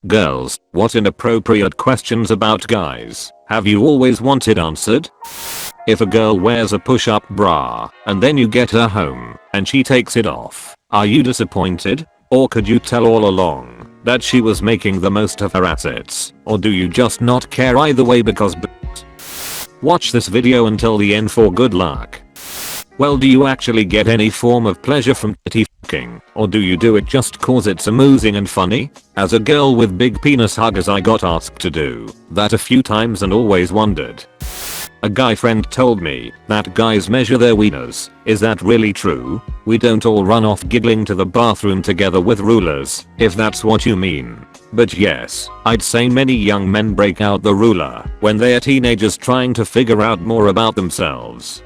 Girls, what inappropriate questions about guys have you always wanted answered? If a girl wears a push-up bra and then you get her home and she takes it off, are you disappointed? Or could you tell all along that she was making the most of her assets? Or do you just not care either way because Watch this video until the end for good luck. Well, do you actually get any form of pleasure from titty fucking, or do you do it just cause it's amusing and funny? As a girl with big penis huggers, I got asked to do that a few times and always wondered. A guy friend told me that guys measure their wieners. Is that really true? We don't all run off giggling to the bathroom together with rulers, if that's what you mean. But yes, I'd say many young men break out the ruler when they are teenagers trying to figure out more about themselves.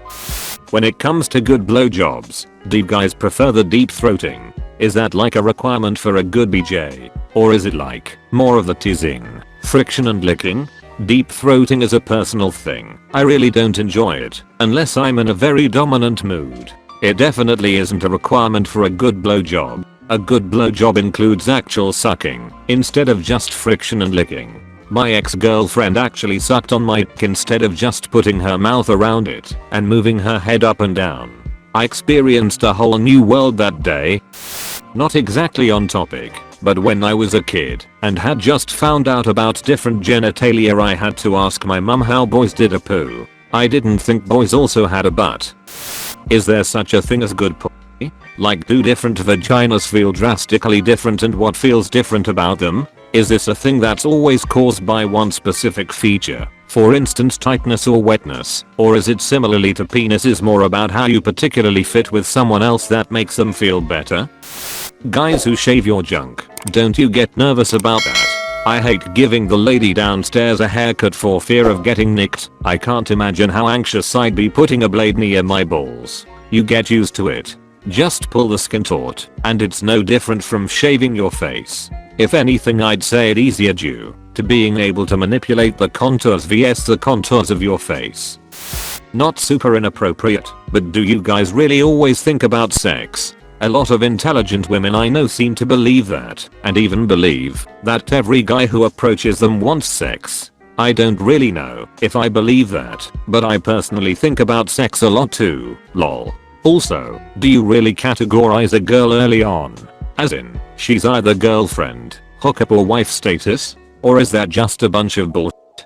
When it comes to good blowjobs, do guys prefer the deep throating? Is that like a requirement for a good BJ? Or is it like more of the teasing, friction and licking? Deep throating is a personal thing. I really don't enjoy it unless I'm in a very dominant mood. It definitely isn't a requirement for a good blowjob. A good blowjob includes actual sucking instead of just friction and licking. My ex-girlfriend actually sucked on my dick instead of just putting her mouth around it and moving her head up and down. I experienced a whole new world that day. Not exactly on topic, but when I was a kid and had just found out about different genitalia, I had to ask my mum how boys did a poo. I didn't think boys also had a butt. Is there such a thing as good pussy? Like, do different vaginas feel drastically different, and what feels different about them? Is this a thing that's always caused by one specific feature, for instance tightness or wetness, or is it similarly to penises more about how you particularly fit with someone else that makes them feel better? Guys who shave your junk, don't you get nervous about that? I hate giving the lady downstairs a haircut for fear of getting nicked. I can't imagine how anxious I'd be putting a blade near my balls. You get used to it. Just pull the skin taut, and it's no different from shaving your face. If anything, I'd say it easier due to being able to manipulate the contours vs the contours of your face. Not super inappropriate, but do you guys really always think about sex? A lot of intelligent women I know seem to believe that, and even believe that every guy who approaches them wants sex. I don't really know if I believe that, but I personally think about sex a lot too, lol. Also, do you really categorize a girl early on? As in, she's either girlfriend, hookup or wife status? Or is that just a bunch of bullshit?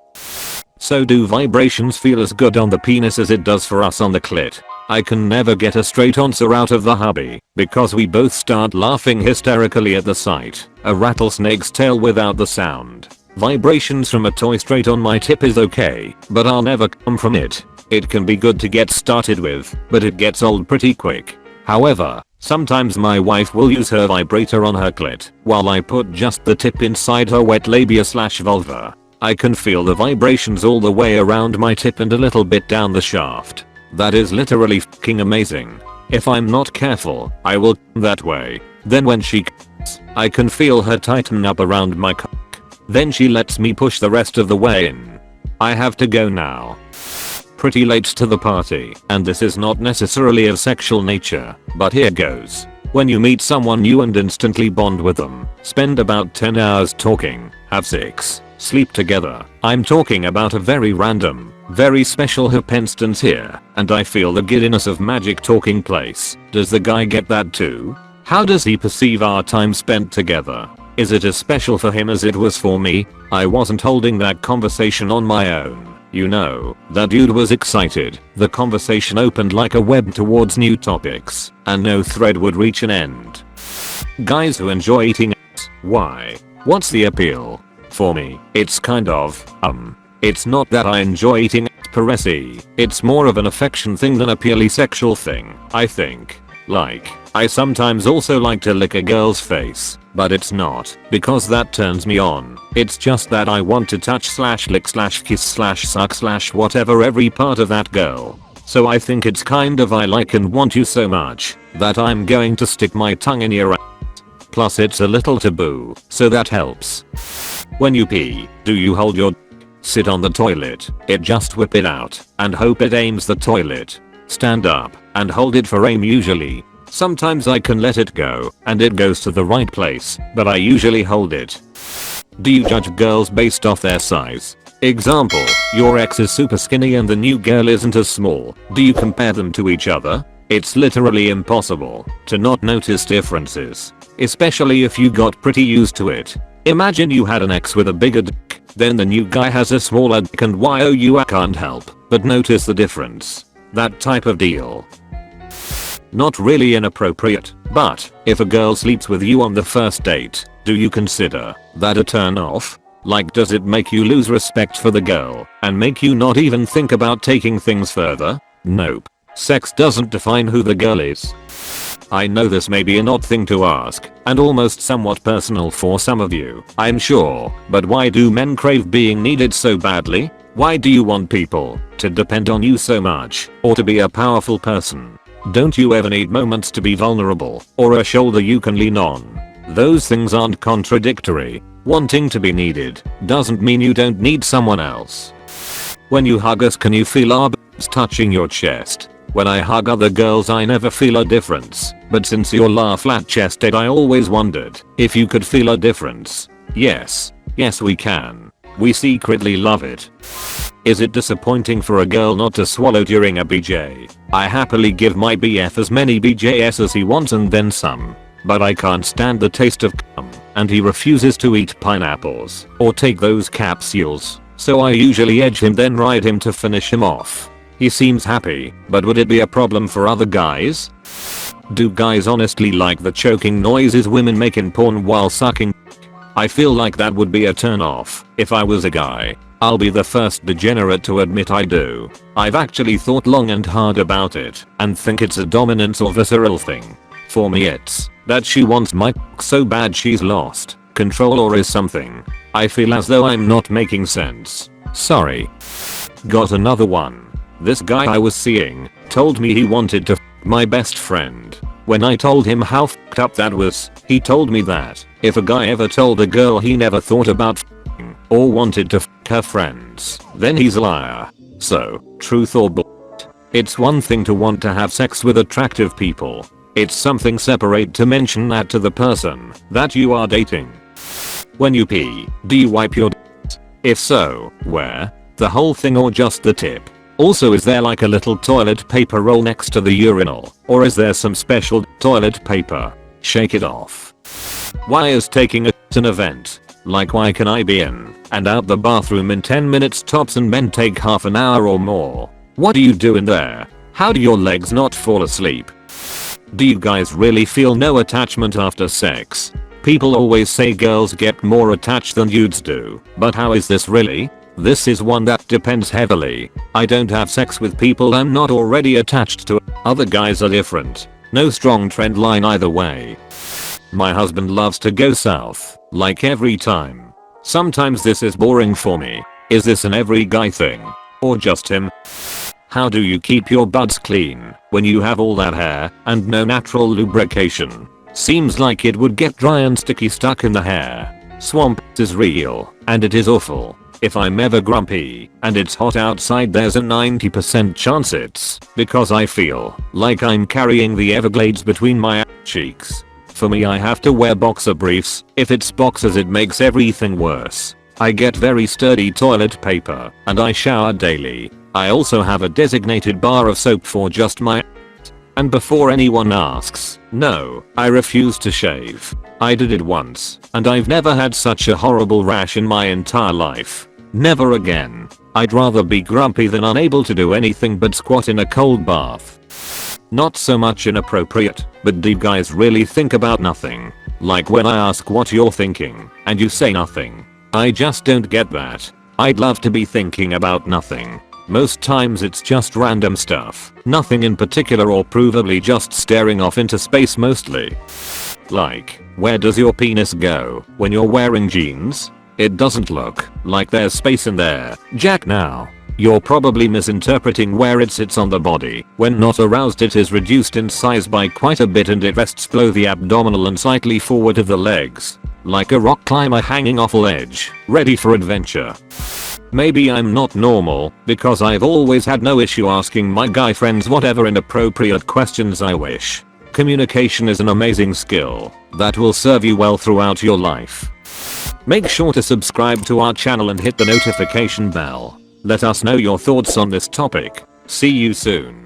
So do vibrations feel as good on the penis as it does for us on the clit? I can never get a straight answer out of the hubby, because we both start laughing hysterically at the sight. A rattlesnake's tail without the sound. Vibrations from a toy straight on my tip is okay, but I'll never come from it. It can be good to get started with, but it gets old pretty quick. However, sometimes my wife will use her vibrator on her clit while I put just the tip inside her wet labia/vulva. I can feel the vibrations all the way around my tip and a little bit down the shaft. That is literally fucking amazing. If I'm not careful, I will come that way. Then when she comes, I can feel her tighten up around my cock. Then she lets me push the rest of the way in. I have to go now. Pretty late to the party, and this is not necessarily of sexual nature, but here goes. When you meet someone new and instantly bond with them, spend about 10 hours talking, have sex, sleep together. I'm talking about a very random, very special happenstance here, and I feel the giddiness of magic taking place. Does the guy get that too? How does he perceive our time spent together? Is it as special for him as it was for me? I wasn't holding that conversation on my own. You know, that dude was excited. The conversation opened like a web towards new topics, and no thread would reach an end. Guys who enjoy eating ass. Why? What's the appeal? For me, it's kind of, it's not that I enjoy eating ass per se, it's more of an affection thing than a purely sexual thing, I think. Like, I sometimes also like to lick a girl's face, but it's not because that turns me on. It's just that I want to touch /lick /kiss /suck whatever every part of that girl. So I think it's kind of I like and want you so much that I'm going to stick my tongue in your ass. Plus it's a little taboo, so that helps. When you pee, do you hold your sit on the toilet, it just whip it out and hope it aims the toilet? Stand up and hold it for aim usually. Sometimes I can let it go and it goes to the right place, but I usually hold it. Do you judge girls based off their size? Example, your ex is super skinny and the new girl isn't as small. Do you compare them to each other? It's literally impossible to not notice differences, especially if you got pretty used to it. Imagine you had an ex with a bigger dick, then the new guy has a smaller dick and I can't help but notice the difference. That type of deal. Not really inappropriate, but if a girl sleeps with you on the first date, do you consider that a turn off? Like, does it make you lose respect for the girl and make you not even think about taking things further? Nope. Sex doesn't define who the girl is. I know this may be an odd thing to ask and almost somewhat personal for some of you, I'm sure, but why do men crave being needed so badly? Why do you want people to depend on you so much or to be a powerful person? Don't you ever need moments to be vulnerable or a shoulder you can lean on? Those things aren't contradictory. Wanting to be needed doesn't mean you don't need someone else. When you hug us, can you feel our boobs touching your chest? When I hug other girls I never feel a difference, but since you're flat chested I always wondered if you could feel a difference. Yes we can. We secretly love it. Is it disappointing for a girl not to swallow during a BJ? I happily give my BF as many BJs as he wants and then some. But I can't stand the taste of cum, and he refuses to eat pineapples or take those capsules, so I usually edge him then ride him to finish him off. He seems happy, but would it be a problem for other guys? Do guys honestly like the choking noises women make in porn while sucking? I feel like that would be a turn off if I was a guy. I'll be the first degenerate to admit I do. I've actually thought long and hard about it and think it's a dominance or visceral thing. For me it's that she wants my so bad she's lost control or is something. I feel as though I'm not making sense. Sorry. Got another one. This guy I was seeing told me he wanted to f my best friend. When I told him how f***ed up that was, he told me that if a guy ever told a girl he never thought about f***ing or wanted to f*** her friends, then he's a liar. So, truth or bullshit? It's one thing to want to have sex with attractive people. It's something separate to mention that to the person that you are dating. When you pee, do you wipe your d***? If so, where? The whole thing or just the tip? Also, is there like a little toilet paper roll next to the urinal, or is there some special toilet paper? Shake it off. Why is taking a an event? Like, why can I be in and out the bathroom in 10 minutes tops and men take half an hour or more? What do you do in there? How do your legs not fall asleep? Do you guys really feel no attachment after sex? People always say girls get more attached than dudes do, but how is this really? This is one that depends heavily. I don't have sex with people I'm not already attached to. Other guys are different. No strong trend line either way. My husband loves to go south, like every time. Sometimes this is boring for me. Is this an every guy thing? Or just him? How do you keep your buds clean when you have all that hair and no natural lubrication? Seems like it would get dry and sticky stuck in the hair. Swamp is real, and it is awful. If I'm ever grumpy and it's hot outside, there's a 90% chance it's because I feel like I'm carrying the Everglades between my cheeks. For me, I have to wear boxer briefs. If it's boxers, it makes everything worse. I get very sturdy toilet paper and I shower daily. I also have a designated bar of soap for just my and before anyone asks, no, I refuse to shave. I did it once and I've never had such a horrible rash in my entire life. Never again. I'd rather be grumpy than unable to do anything but squat in a cold bath. Not so much inappropriate, but do guys really think about nothing? Like when I ask what you're thinking and you say nothing. I just don't get that. I'd love to be thinking about nothing. Most times it's just random stuff, nothing in particular, or provably just staring off into space mostly. Like, where does your penis go when you're wearing jeans? It doesn't look like there's space in there, Jack. Now, you're probably misinterpreting where it sits on the body. When not aroused, it is reduced in size by quite a bit and it rests below the abdominal and slightly forward of the legs. Like a rock climber hanging off a ledge, ready for adventure. Maybe I'm not normal because I've always had no issue asking my guy friends whatever inappropriate questions I wish. Communication is an amazing skill that will serve you well throughout your life. Make sure to subscribe to our channel and hit the notification bell. Let us know your thoughts on this topic. See you soon.